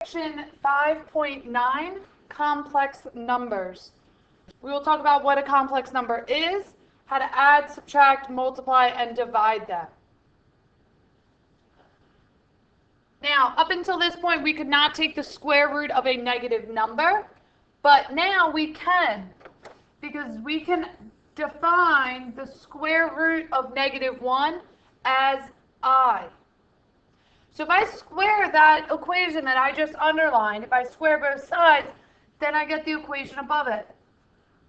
Section 5.9, complex numbers. We will talk about what a complex number is, how to add, subtract, multiply, and divide them. Now, up until this point, we could not take the square root of a negative number, but now we can, because we can define the square root of -1 as I. So if I square that equation that I just underlined, if I square both sides, then I get the equation above it.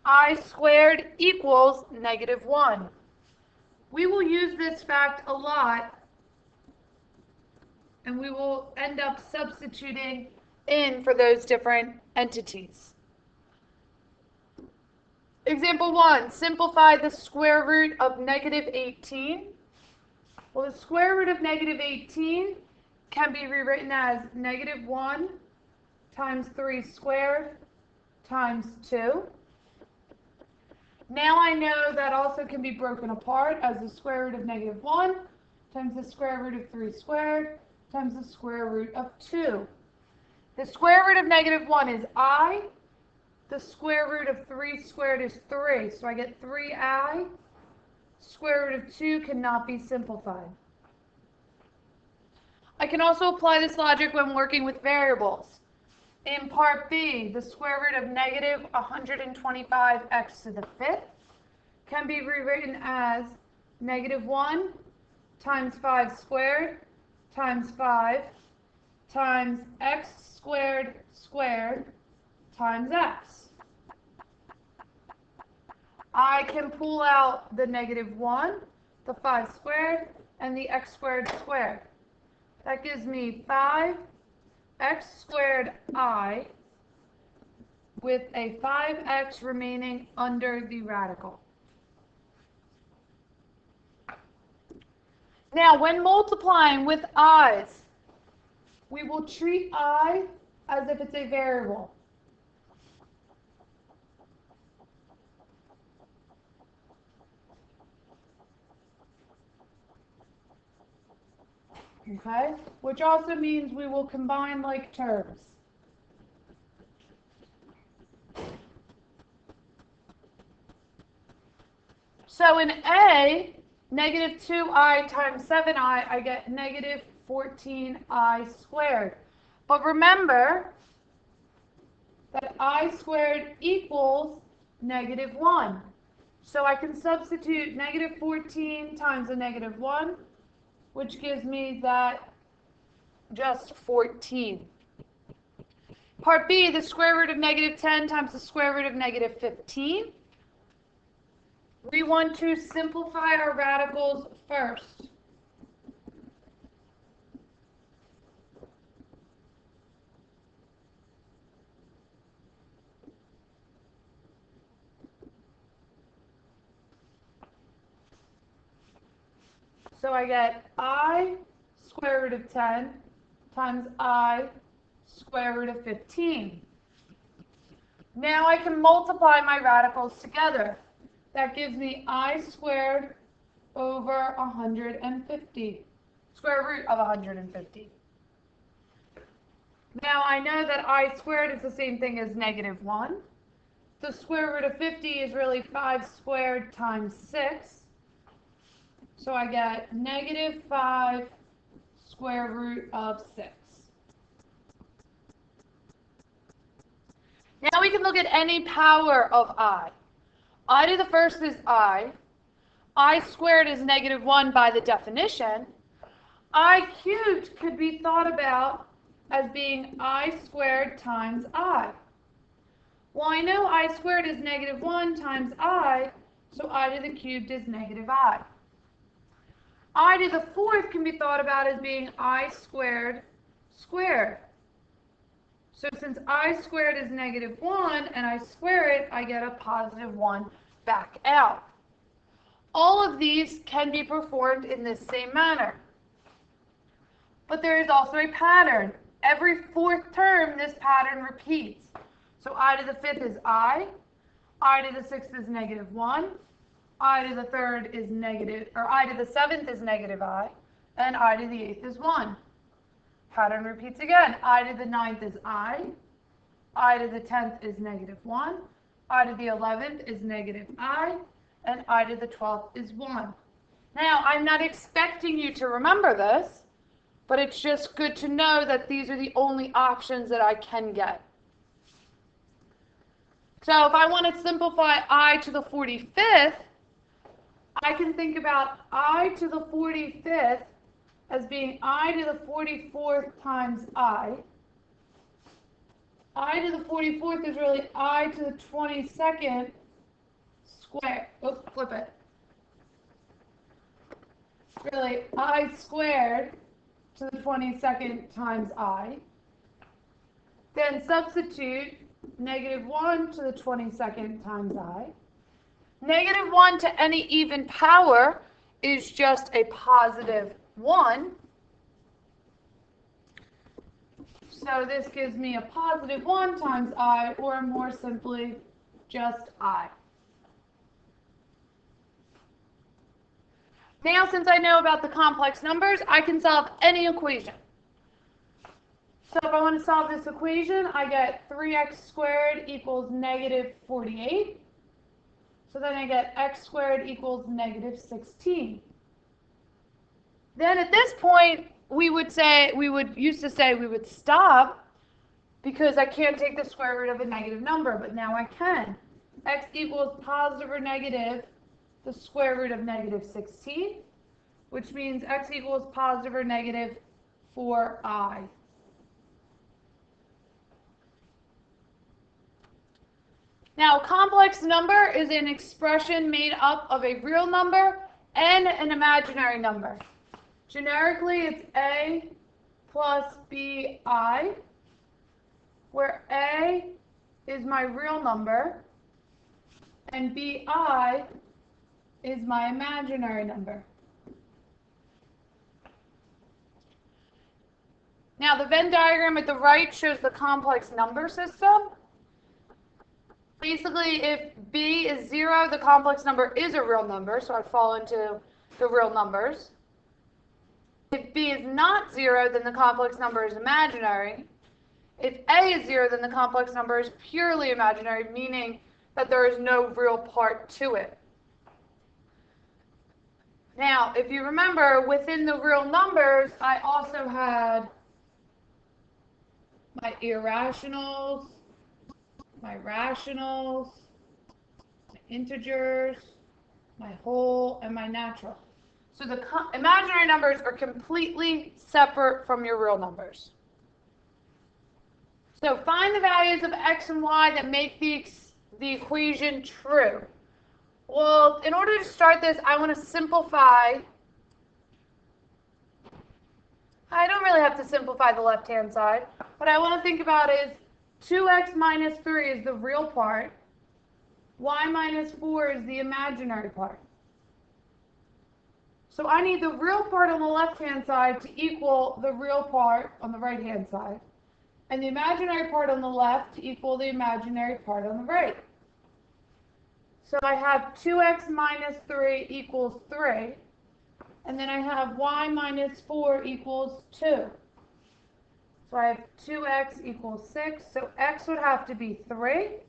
I squared equals -1. We will use this fact a lot, and we will end up substituting in for those different entities. Example 1, simplify the square root of -18. Well, the square root of -18 can be rewritten as -1 times 3 squared times 2. Now I know that also can be broken apart as the square root of -1 times the square root of 3 squared times the square root of 2. The square root of -1 is I. The square root of 3 squared is 3, so I get 3i. Square root of 2 cannot be simplified. I can also apply this logic when working with variables. In part B, the square root of -125x to the 5th can be rewritten as -1 times 5 squared times 5 times x squared squared times x. I can pull out the -1, the 5 squared, and the x squared squared. That gives me 5x squared I with a 5x remaining under the radical. Now, when multiplying with i's, we will treat I as if it's a variable. Okay, which also means we will combine like terms. So in A, -2i times 7i, I get -14i squared. But remember that I squared equals -1. So I can substitute -14 times a -1, which gives me that just 14. Part B, the square root of -10 times the square root of -15. We want to simplify our radicals first. So I get I square root of 10 times I square root of 15. Now I can multiply my radicals together. That gives me I squared over 150, square root of 150. Now I know that I squared is the same thing as -1. The square root of 50 is really 5 squared times 6. So I get -5 square root of 6. Now we can look at any power of I. I to the first is I squared is -1 by the definition. I cubed could be thought about as being I squared times I. Well, I know I squared is -1 times I, so I to the cubed is -I. I to the 4th can be thought about as being I squared squared. So since I squared is -1 and I square it, I get a +1 back out. All of these can be performed in this same manner. But there is also a pattern. Every 4th term, this pattern repeats. So I to the 5th is I to the 6th is -1, I to the 3rd is I to the 7th is -I, and I to the 8th is 1. Pattern repeats again. I to the 9th is I to the 10th is -1, I to the 11th is -I, and I to the 12th is 1. Now, I'm not expecting you to remember this, but it's just good to know that these are the only options that I can get. So if I want to simplify I to the 45th, I can think about I to the 45th as being I to the 44th times I. I to the 44th is really I to the 22nd squared. Oops, flip it. Really I squared to the 22nd times I. Then substitute -1 to the 22nd times I. -1 to any even power is just a +1. So this gives me a +1 times I, or more simply, just I. Now, since I know about the complex numbers, I can solve any equation. So if I want to solve this equation, I get 3x squared equals -48. So then I get x squared equals -16. Then at this point, we would stop because I can't take the square root of a negative number, but now I can. X equals positive or negative the square root of -16, which means x equals positive or negative 4i. Now, a complex number is an expression made up of a real number and an imaginary number. Generically, it's a plus bi, where a is my real number and bi is my imaginary number. Now, the Venn diagram at the right shows the complex number system. Basically, if b is 0, the complex number is a real number, so I fall into the real numbers. If b is not 0, then the complex number is imaginary. If a is 0, then the complex number is purely imaginary, meaning that there is no real part to it. Now, if you remember, within the real numbers, I also had my irrationals, my rationals, my integers, my whole, and my natural. So the imaginary numbers are completely separate from your real numbers. So find the values of x and y that make the equation true. Well, in order to start this, I want to simplify. I don't really have to simplify the left-hand side. What I want to think about is 2x minus 3 is the real part. Y minus 4 is the imaginary part. So I need the real part on the left-hand side to equal the real part on the right-hand side, and the imaginary part on the left to equal the imaginary part on the right. So I have 2x minus 3 equals 3, and then I have y minus 4 equals 2. So I have 2x equals 6, so x would have to be 3,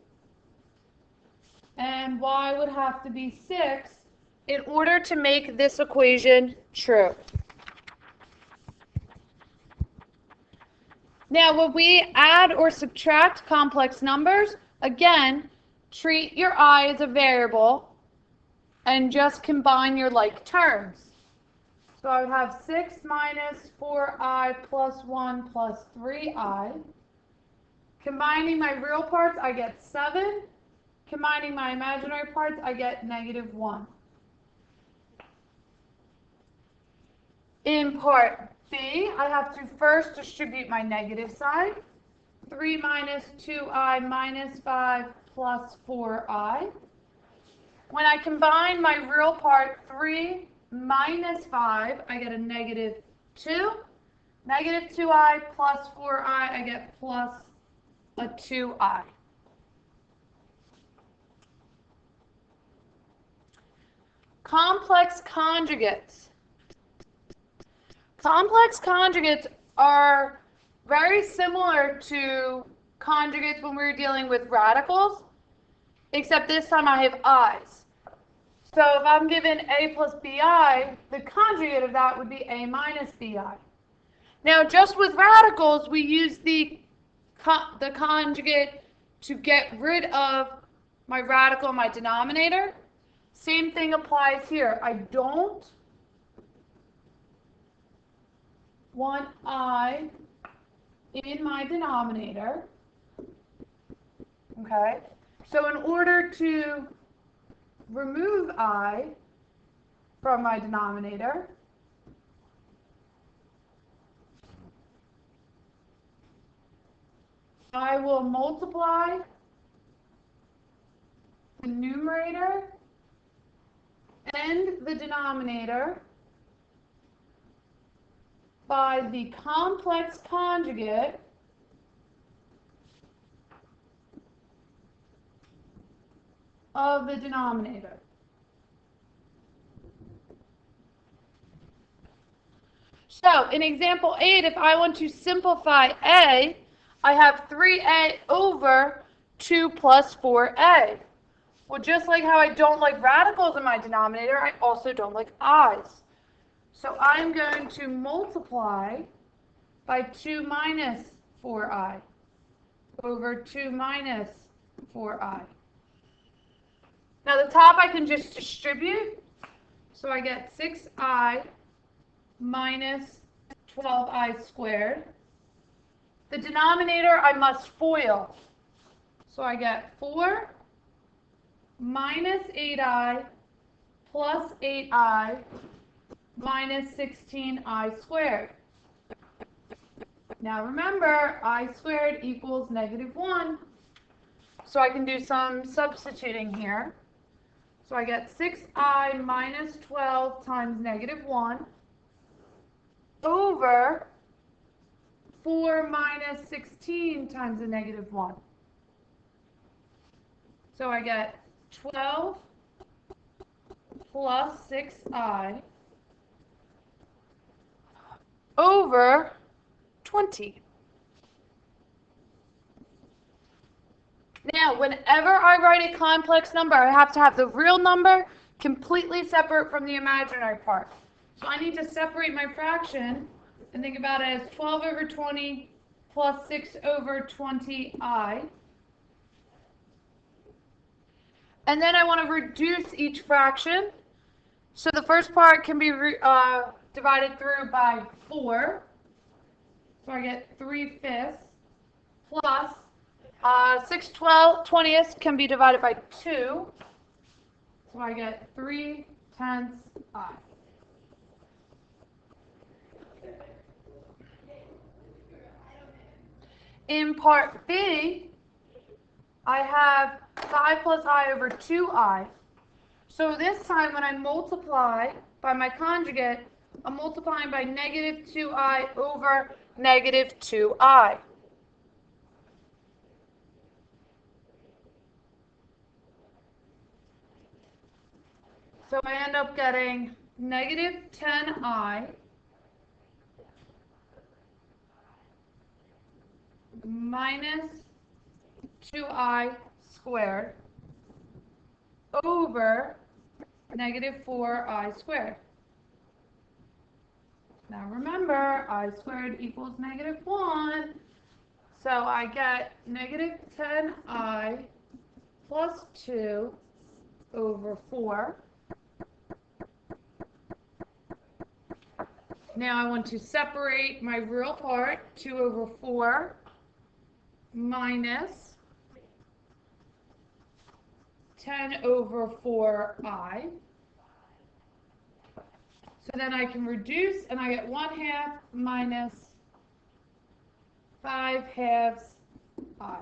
and y would have to be 6 in order to make this equation true. Now, when we add or subtract complex numbers, again, treat your I as a variable and just combine your like terms. So I would have 6 minus 4i plus 1 plus 3i. Combining my real parts, I get 7. Combining my imaginary parts, I get -1. In part B, I have to first distribute my negative side. 3 minus 2i minus 5 plus 4i. When I combine my real part, 3 minus 5, I get a -2. -2i plus 4i, I get plus a 2i. Complex conjugates. Complex conjugates are very similar to conjugates when we were dealing with radicals, except this time I have i's. So if I'm given a plus bi, the conjugate of that would be a minus bi. Now, just with radicals, we use the conjugate to get rid of my radical in my denominator. Same thing applies here. I don't want I in my denominator. Okay? So in order to remove I from my denominator, I will multiply the numerator and the denominator by the complex conjugate of the denominator. So in example 8, if I want to simplify a, I have 3a over 2 plus 4a. Well, just like how I don't like radicals in my denominator, I also don't like i's. So I'm going to multiply by 2 minus 4i over 2 minus 4i. Now the top I can just distribute. So I get 6i minus 12i squared. The denominator I must FOIL. So I get 4 minus 8i plus 8i minus 16i squared. Now remember, I squared equals -1. So I can do some substituting here. So I get 6i minus 12 times -1 over 4 minus 16 times the -1. So I get 12 plus 6i over 20. Now, whenever I write a complex number, I have to have the real number completely separate from the imaginary part. So I need to separate my fraction and think about it as 12 over 20 plus 6 over 20i. And then I want to reduce each fraction. So the first part can be divided through by 4. So I get 3/5 plus 6/20 can be divided by 2. So I get 3/10i. In part B, I have 5 plus I over 2i. So this time when I multiply by my conjugate, I'm multiplying by -2i over -2i. So I end up getting -10i minus 2i squared over -4i squared. Now remember, I squared equals -1, so I get -10i plus 2 over 4. Now I want to separate my real part, 2 over 4 minus 10 over 4i. So then I can reduce, and I get 1/2 minus 5/2 I.